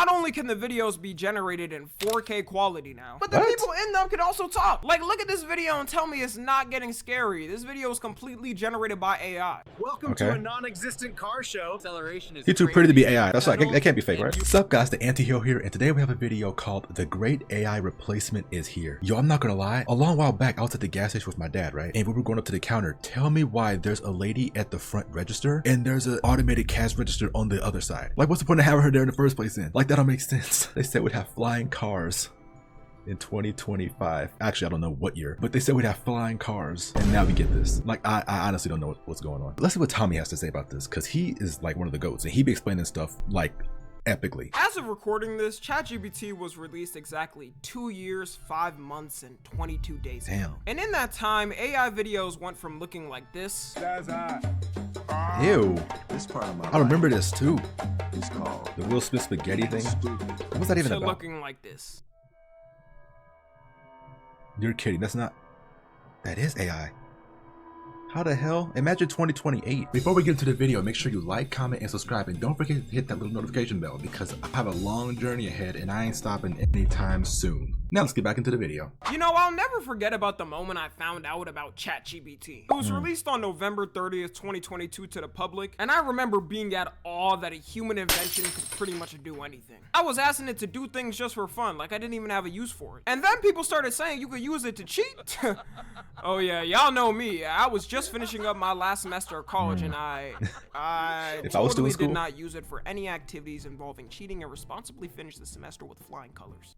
not only can the videos be generated in 4K quality now, but the people in them can also talk. Like, look at this video and tell me it's not getting scary. This video is completely generated by AI. Welcome to a non-existent car show. Acceleration is You're too pretty to be AI. That's like, that can't be fake, right? What's up, guys? The Antihero here, and today we have a video called The Great AI Replacement is Here. Yo, I'm not gonna lie. A long while back, I was at the gas station with my dad, right? And we were going up to the counter. Tell me why there's a lady at the front register and there's an automated cash register on the other side. Like, what's the point of having her there in the first place then? Like, that don't make sense. They said we'd have flying cars in 2025. Actually, I don't know what year, but they said we'd have flying cars, and now we get this. Like, I honestly don't know what's going on. Let's see what Tommy has to say about this, because he is like one of the goats, and he be explaining stuff like epically. As of recording this, ChatGPT was released exactly 2 years, 5 months, and 22 days ago. Damn. And in that time, AI videos went from looking like this. Ew. This part of my I remember this too. is called The Will Smith spaghetti thing. What was that even to about? looking like this. You're kidding. That's not. That is AI. How the hell? Imagine 2028. Before we get into the video, make sure you like, comment, and subscribe, and don't forget to hit that little notification bell because I have a long journey ahead and I ain't stopping anytime soon. Now let's get back into the video. You know, I'll never forget about the moment I found out about ChatGPT. It was released on November 30th, 2022 to the public, and I remember being at awe that a human invention could pretty much do anything. I was asking it to do things just for fun, like I didn't even have a use for it. And then people started saying you could use it to cheat. Oh yeah, y'all know me. I was just finishing up my last semester of college, and I If I was still in totally school? did not use it for any activities involving cheating and responsibly finished the semester with flying colors.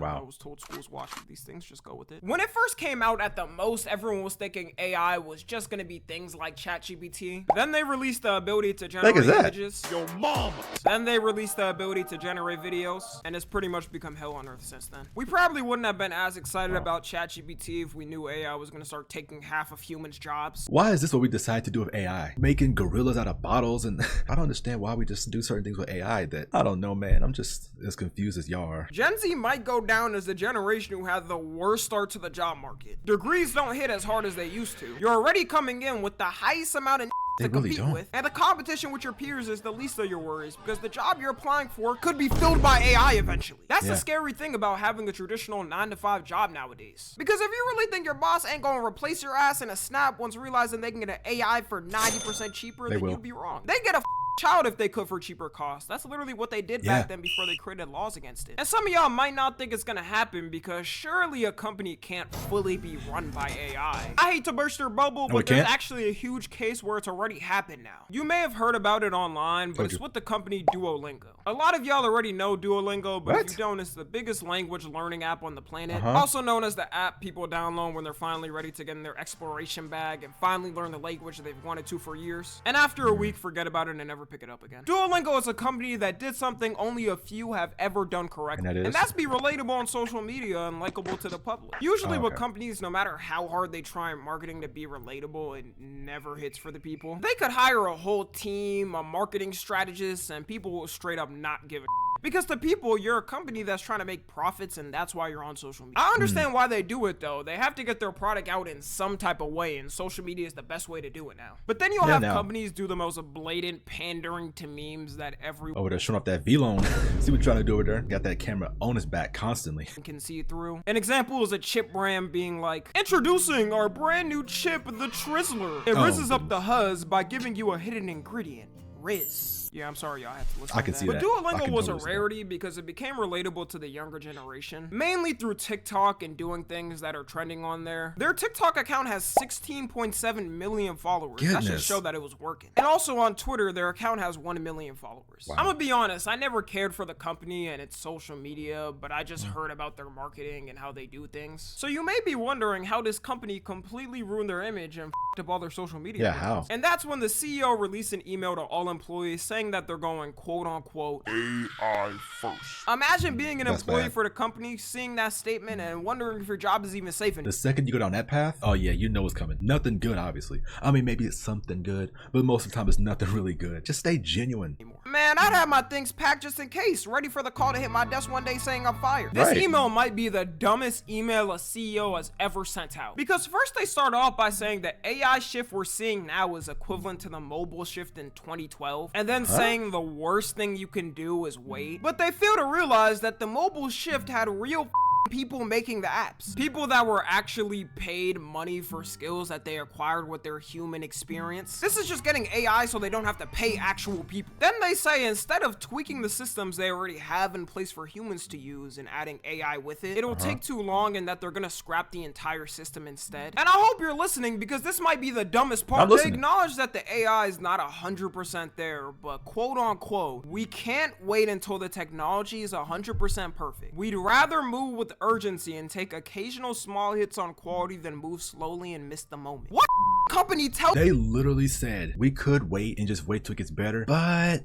Wow. I was told schools watch these things, just go with it. When it first came out, at the most, everyone was thinking AI was just gonna be things like ChatGPT. Then they released the ability to generate is that? images. Yo, mama. Then they released the ability to generate videos, and it's pretty much become hell on earth since then. We probably wouldn't have been as excited about ChatGPT if we knew AI was gonna start taking half of humans' jobs. Why is this what we decide to do with AI? Making gorillas out of bottles, and I don't understand why we just do certain things with AI that, I don't know, man. I'm just as confused as y'all are. Gen Z might go down as the generation who had the worst start to the job market. Degrees don't hit as hard as they used to. You're already coming in with the highest amount of They to really compete don't. with, and the competition with your peers is the least of your worries because the job you're applying for could be filled by AI eventually. That's the scary thing about having a traditional 9-to-5 job nowadays. Because if you really think your boss ain't gonna replace your ass in a snap once realizing they can get an AI for 90% cheaper, then will. you'd be wrong. They get a child if they could for cheaper costs. That's literally what they did back then before they created laws against it. And some of y'all might not think it's gonna happen because surely a company can't fully be run by AI. I hate to burst your bubble, but there's can't? actually a huge case where it's already happened now. You may have heard about it online, but it's with the company Duolingo. A lot of y'all already know Duolingo, but if you don't, it's the biggest language learning app on the planet. Also known as the app people download when they're finally ready to get in their exploration bag and finally learn the language they've wanted to for years. And after a week, forget about it and never pick it up again. Duolingo is a company that did something only a few have ever done correctly. And that's be relatable on social media and likable to the public. Usually with companies, no matter how hard they try in marketing to be relatable, it never hits for the people. They could hire a whole team, a marketing strategist, and people will straight up not give a because to people, you're a company that's trying to make profits, and that's why you're on social media. I understand why they do it, though. They have to get their product out in some type of way, and social media is the best way to do it now. But then you'll have companies do the most blatant pandering to memes that everyone Over there showing off that V-Lone. See what you're trying to do over there? Got that camera on his back constantly. can see through. An example is a chip brand being like, introducing our brand new chip, the Trizzler. It rizzes up the huzz by giving you a hidden ingredient, Riz. Yeah, I'm sorry, y'all have to listen I can to see that. that. But I Duolingo can was totally a see that. rarity because it became relatable to the younger generation, mainly through TikTok and doing things that are trending on there. Their TikTok account has 16.7 million followers. That should Goodness. show that it was working. And also on Twitter, their account has 1 million followers. I'm gonna be honest, I never cared for the company and its social media, but I just heard about their marketing and how they do things. So you may be wondering how this company completely ruined their image and f***ed up all their social media. Yeah, business. how? And that's when the CEO released an email to all employees saying that they're going quote unquote AI first. imagine being an That's employee bad. for the company, seeing that statement and wondering if your job is even safe The anymore. second you go down that path, oh yeah, you know it's coming. Nothing good, obviously. I mean, maybe it's something good, but most of the time it's nothing really good. Just stay genuine. Man, I'd have my things packed just in case, ready for the call to hit my desk one day saying I'm fired. This Right. email might be the dumbest email a CEO has ever sent out. Because first they start off by saying the AI shift we're seeing now is equivalent to the mobile shift in 2012. And then saying the worst thing you can do is wait, but they fail to realize that the mobile shift had real people making the apps. People that were actually paid money for skills that they acquired with their human experience. This is just getting AI so they don't have to pay actual people. Then they say instead of tweaking the systems they already have in place for humans to use and adding AI with it, it'll take too long and that they're gonna scrap the entire system instead. And I hope you're listening because this might be the dumbest part. They acknowledge that the AI is not 100% there, but quote unquote, we can't wait until the technology is 100% perfect. We'd rather move with urgency and take occasional small hits on quality than move slowly and miss the moment. What company tell? They literally said we could wait and just wait till it gets better, but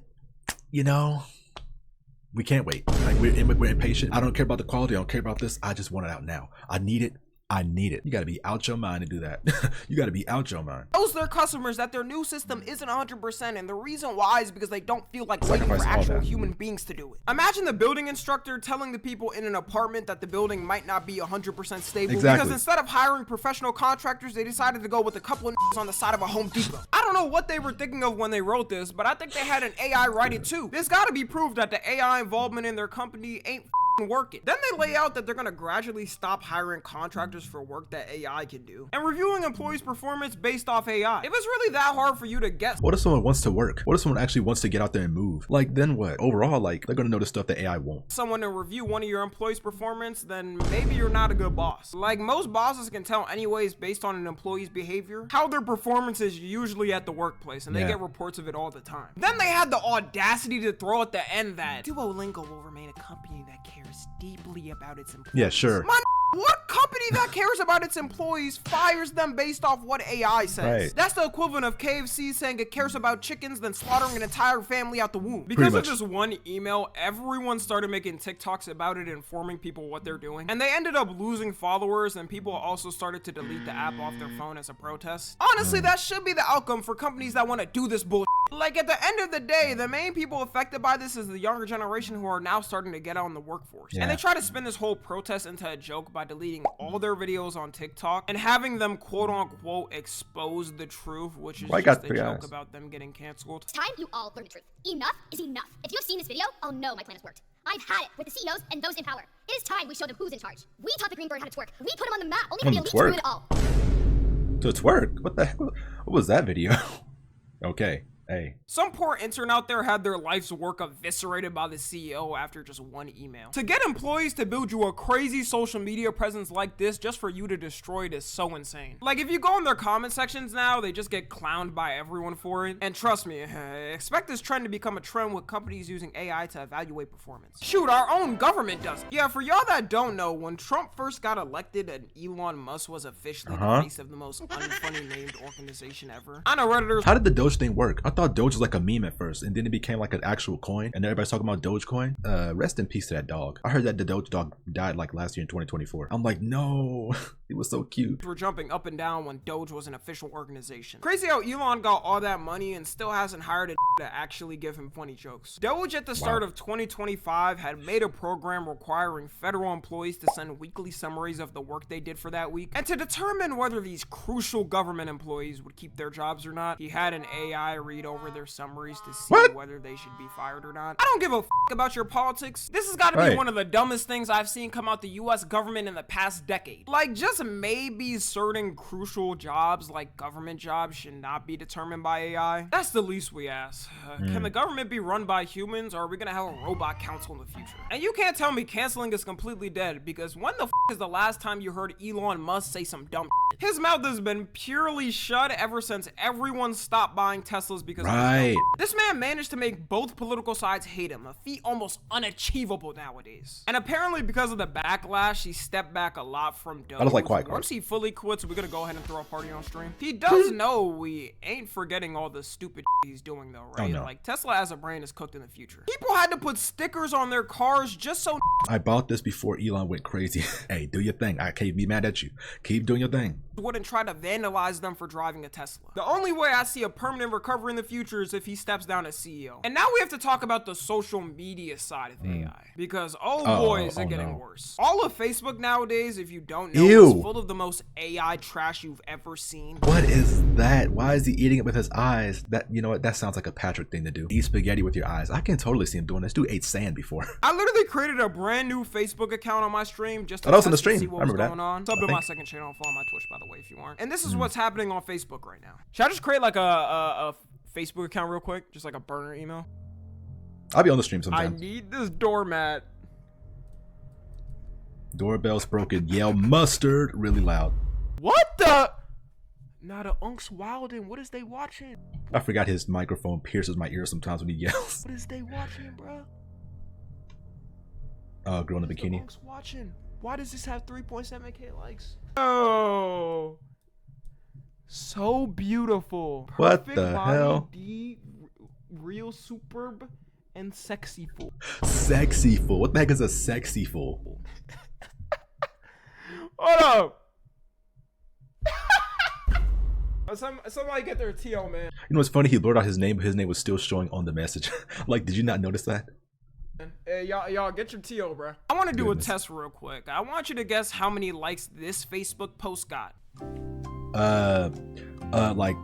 you know, we can't wait. Like we're impatient. I don't care about the quality. I don't care about this. I just want it out now. I need it. I need it. You got to be out your mind to do that. You got to be out your mind. Tells their customers that their new system isn't 100%, and the reason why is because they don't feel like waiting for actual human beings to do it. Imagine the building instructor telling the people in an apartment that the building might not be 100% stable because instead of hiring professional contractors, they decided to go with a couple of on the side of a Home Depot. I don't know what they were thinking of when they wrote this, but I think they had an AI write it too. There's got to be proof that the AI involvement in their company ain't working. Then they lay out that they're gonna gradually stop hiring contractors for work that AI can do and reviewing employees' performance based off AI. If it's really that hard for you to guess, what if someone wants to work? What if someone actually wants to get out there and move? Like then what? Overall, like they're gonna notice stuff that AI won't. Someone to review one of your employees' performance, then maybe you're not a good boss. Like most bosses can tell anyways based on an employee's behavior how their performance is usually at the workplace, and they get reports of it all the time. Then they had the audacity to throw at the end that Duolingo will remain a company that cares deeply about its employees. Yeah, sure. What company that cares about its employees fires them based off what AI says? Right. That's the equivalent of KFC saying it cares about chickens then slaughtering an entire family out the womb. Because of this one email, everyone started making TikToks about it, informing people what they're doing. And they ended up losing followers, and people also started to delete the app off their phone as a protest. Honestly, that should be the outcome for companies that want to do this bullshit. Like at the end of the day, the main people affected by this is the younger generation who are now starting to get out in the workforce. And they try to spin this whole protest into a joke by deleting all their videos on TikTok and having them quote unquote expose the truth, which is just a joke about them getting canceled. It's time you all learn the truth. Enough is enough. If you have seen this video, I'll know my plan has worked. I've had it with the CEOs and those in power. It is time we show them who's in charge. We taught the green bird how to twerk. We put him on the map. Only for the elite to do it all. To twerk? What the heck? What was that video? Okay. Hey. Some poor intern out there had their life's work eviscerated by the CEO after just one email. To get employees to build you a crazy social media presence like this just for you to destroy it is so insane. Like if you go in their comment sections now, they just get clowned by everyone for it. And trust me, expect this trend to become a trend with companies using AI to evaluate performance. Shoot, our own government does it. Yeah, for y'all that don't know, when Trump first got elected and Elon Musk was officially the face of the most unfunny named organization ever. I know Redditors. How did the Doge thing work? I thought Doge was like a meme at first, and then it became like an actual coin, and everybody's talking about Dogecoin. Rest in peace to that dog. I heard that the Doge dog died like last year in 2024. I'm like, no, it was so cute. We're jumping up and down when Doge was an official organization. Crazy how Elon got all that money and still hasn't hired a to actually give him funny jokes. Doge at the start of 2025 had made a program requiring federal employees to send weekly summaries of the work they did for that week, and to determine whether these crucial government employees would keep their jobs or not, he had an AI read over their summaries to see whether they should be fired or not. I don't give a about your politics. This has got to be one of the dumbest things I've seen come out the US government in the past decade. Like, just maybe certain crucial jobs like government jobs should not be determined by AI. That's the least we ask. Can the government be run by humans, or are we gonna have a robot council in the future? And you can't tell me canceling is completely dead, because when the is the last time you heard Elon Musk say some dumb shit? His mouth has been purely shut ever since everyone stopped buying Teslas because of his mouth. This man managed to make both political sides hate him, a feat almost unachievable nowadays. And apparently because of the backlash, he stepped back a lot from Doge. I just like quiet Once he fully quits, we're gonna go ahead and throw a party on stream. He does know we ain't forgetting all the stupid he's doing though, right? Like Tesla as a brand is cooked in the future. People had to put stickers on their cars just so I bought this before Elon went crazy. Hey, do your thing. I can't be mad at you. Keep doing your thing. Wouldn't try to vandalize them for driving a Tesla. The only way I see a permanent recovery in the the future is if he steps down as CEO. And now we have to talk about the social media side of AI. Because, oh boy, is it getting worse. All of Facebook nowadays, if you don't know, is full of the most AI trash you've ever seen. What is that? Why is he eating it with his eyes? That, you know what, that sounds like a Patrick thing to do. Eat spaghetti with your eyes. I can totally see him doing this. Dude ate sand before. I literally created a brand new Facebook account on my stream just to that was on the test and stream. see what I was remember going on. Sub to my second channel and follow my Twitch, by the way, if you aren't. And this is what's happening on Facebook right now. Should I just create like a Facebook account real quick? Just like a burner email? I'll be on the stream I sometime. need this doormat. Doorbell's broken. Yell mustard really loud. What the? Now the Unks wildin'. What is they watching? I forgot his microphone pierces my ear sometimes when he yells. What is they watching, bro? Girl in a bikini. Unks watching. Why does this have 3.7K likes? Oh, so beautiful. What Perfect the body, hell? Real superb and sexy fool. Sexy fool. What the heck is a sexy fool? Hold up. Somebody get their TL, man. You know what's funny? He blurred out his name, but his name was still showing on the message. Like, did you not notice that? Hey, y'all get your TL, bro. I want to do a test real quick. I want you to guess how many likes this Facebook post got. Like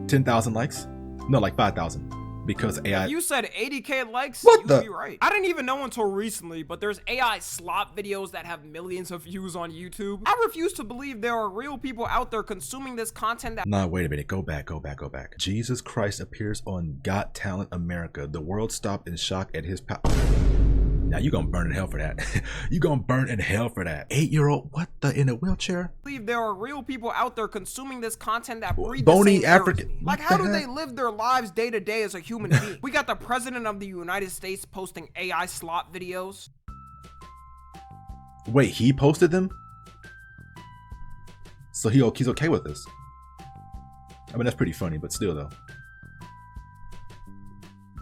10,000 likes? No, like 5,000. Because AI. If you said 80K likes, What the? you'd be right. I didn't even know until recently, but there's AI slop videos that have millions of views on YouTube. I refuse to believe there are real people out there consuming this content that— Nah, wait a minute. Go back. Jesus Christ appears on Got Talent America. The world stopped in shock at his power. Now you gonna burn in hell for that. You gonna burn in hell for that. 8-year-old, what the, in a wheelchair? believe there are real people out there consuming this content that breathe Bony the same air as African- me. what Like, how the do heck? they live their lives day to day as a human being? We got the president of the United States posting AI slop videos. Wait, he posted them? So he's okay with this. I mean, that's pretty funny, but still though.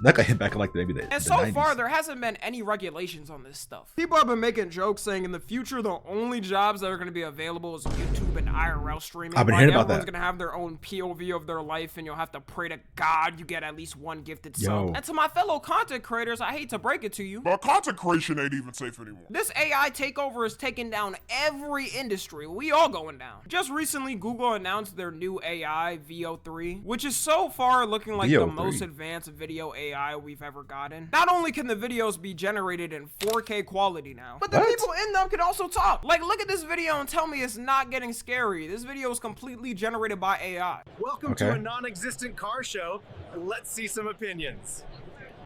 That got hit back in like maybe the And the so 90s. far, there hasn't been any regulations on this stuff. People have been making jokes saying in the future, the only jobs that are going to be available is YouTube and IRL streaming. I've been Like, hearing about everyone's that. going to have their own POV of their life, and you'll have to pray to God you get at least one gifted Yo. sub. And to my fellow content creators, I hate to break it to you, But content creation ain't even safe anymore. this AI takeover is taking down every industry. We all going down. Just recently, Google announced their new AI, VO3, which is so far looking like the VO3. most advanced video AI we've ever gotten. Not only can the videos be generated in 4K quality now, but the What? people in them can also talk. Like, look at this video and tell me it's not getting scary. This video is completely generated by AI. Welcome to Okay. a non-existent car show. Let's see some opinions.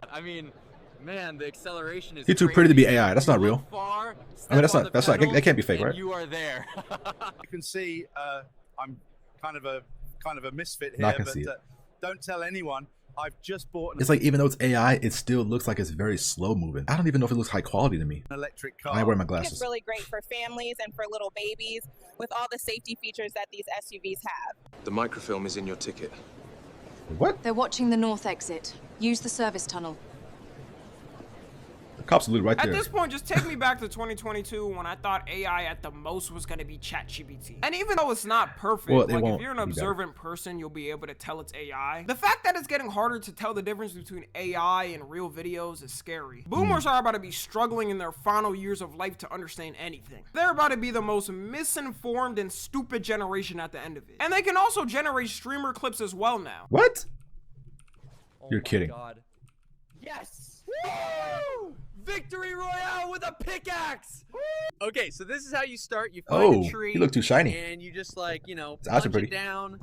I mean, man, the acceleration is You're too pretty to be AI. That's not You real. look far, I mean, that's step on not- the that's not- pedal, that can't be fake, and right? You are there. You can see I'm kind of a misfit No, I here, can but see it. Don't tell anyone. I've just bought an It's like, even though it's AI, it still looks like it's very slow moving. I don't even know if it looks high quality to me. electric car. I wear my I think glasses. it's really great for families and for little babies with all the safety features that these SUVs have. The microfilm is in your ticket. What? They're watching the north exit. Use the service tunnel. The cops are literally right At there. this point, just take me back to 2022 when I thought AI at the most was going to be ChatGPT. And even though it's not perfect, Well, it like, won't if you're an be better. observant person, you'll be able to tell it's AI. The fact that it's getting harder to tell the difference between AI and real videos is scary. Boomers are about to be struggling in their final years of life to understand anything. They're about to be the most misinformed and stupid generation at the end of it. And they can also generate streamer clips as well now. What? Oh You're my kidding. God. Yes! Woo! Victory Royale with a pickaxe! Okay, so this is how you start. You find Oh, a tree. he looked too shiny. And you just, like, you know, His eyes are punch pretty. it down.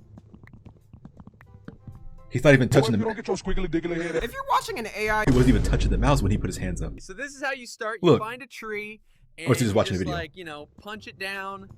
He's not even touching Boy, if the. you don't get your squiggly diggly head. If you're watching an AI He wasn't even touching the mouse when he put his hands up. So this is how you start. You Look. find a tree. And Or is he just you watching the video? like, you know, punch it down.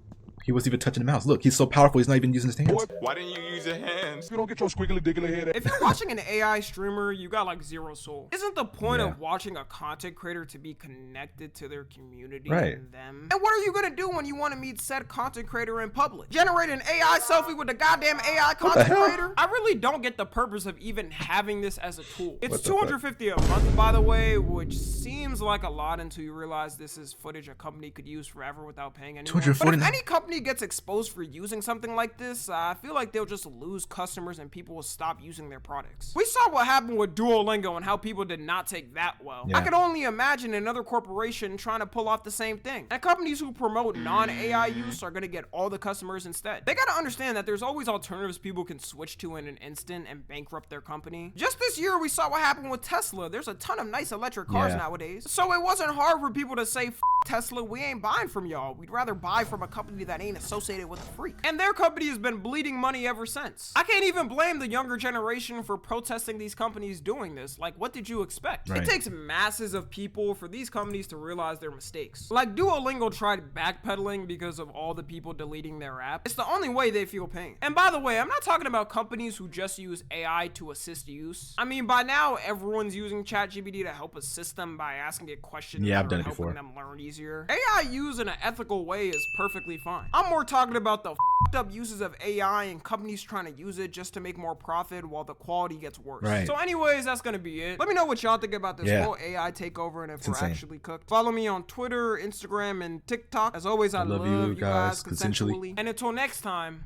He wasn't even touching the mouse. Look, he's so powerful. He's not even using his hands. Boy, Why didn't you use your hands? if you don't get your squiggly diggly head. If you're watching an AI streamer, you got like zero soul. Isn't the point Yeah. of watching a content creator to be connected to their community Right. and them? And what are you gonna do when you want to meet said content creator in public? Generate an AI selfie with the goddamn AI content hell? creator? I really don't get the purpose of even having this as a tool. It's What the fuck? $250 a month, by the way, which seems like a lot until you realize this is footage a company could use forever without paying anyone. But if $249? any company company gets exposed for using something like this, I feel like they'll just lose customers and people will stop using their products. We saw what happened with Duolingo and how people did not take that well. Yeah. I could only imagine another corporation trying to pull off the same thing. And companies who promote non-AI use are gonna get all the customers instead. They gotta understand that there's always alternatives people can switch to in an instant and bankrupt their company. Just this year, we saw what happened with Tesla. There's a ton of nice electric cars nowadays. So it wasn't hard for people to say, F Tesla, we ain't buying from y'all. We'd rather buy from a company that ain't associated with a freak. And their company has been bleeding money ever since. I can't even blame the younger generation for protesting these companies doing this. Like, what did you expect? Right. It takes masses of people for these companies to realize their mistakes. Like, Duolingo tried backpedaling because of all the people deleting their app. It's the only way they feel pain. And by the way, I'm not talking about companies who just use AI to assist use. I mean, by now, everyone's using ChatGPT to help assist them by asking it questions Yeah, I've that done are it helping before. them learn easier. AI used in an ethical way is perfectly fine. I'm more talking about the f***ed up uses of AI and companies trying to use it just to make more profit while the quality gets worse. Right. So anyways, that's gonna be it. Let me know what y'all think about this whole AI takeover and if It's we're insane. actually cooked. Follow me on Twitter, Instagram, and TikTok. As always, I love you guys consensually. And until next time,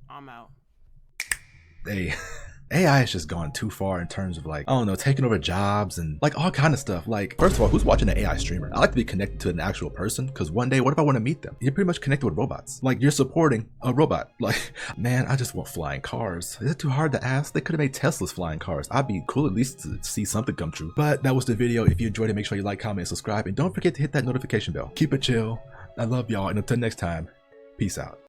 I'm out. Hey, AI has just gone too far in terms of like, I don't know, taking over jobs and like all kind of stuff. Like, first of all, who's watching an AI streamer? I like to be connected to an actual person because one day, what if I want to meet them? You're pretty much connected with robots. Like, you're supporting a robot. Like, man, I just want flying cars. Is it too hard to ask? They could have made Tesla's flying cars. I'd be cool at least to see something come true. But that was the video. If you enjoyed it, make sure you like, comment, and subscribe. And don't forget to hit that notification bell. Keep it chill. I love y'all. And until next time, peace out.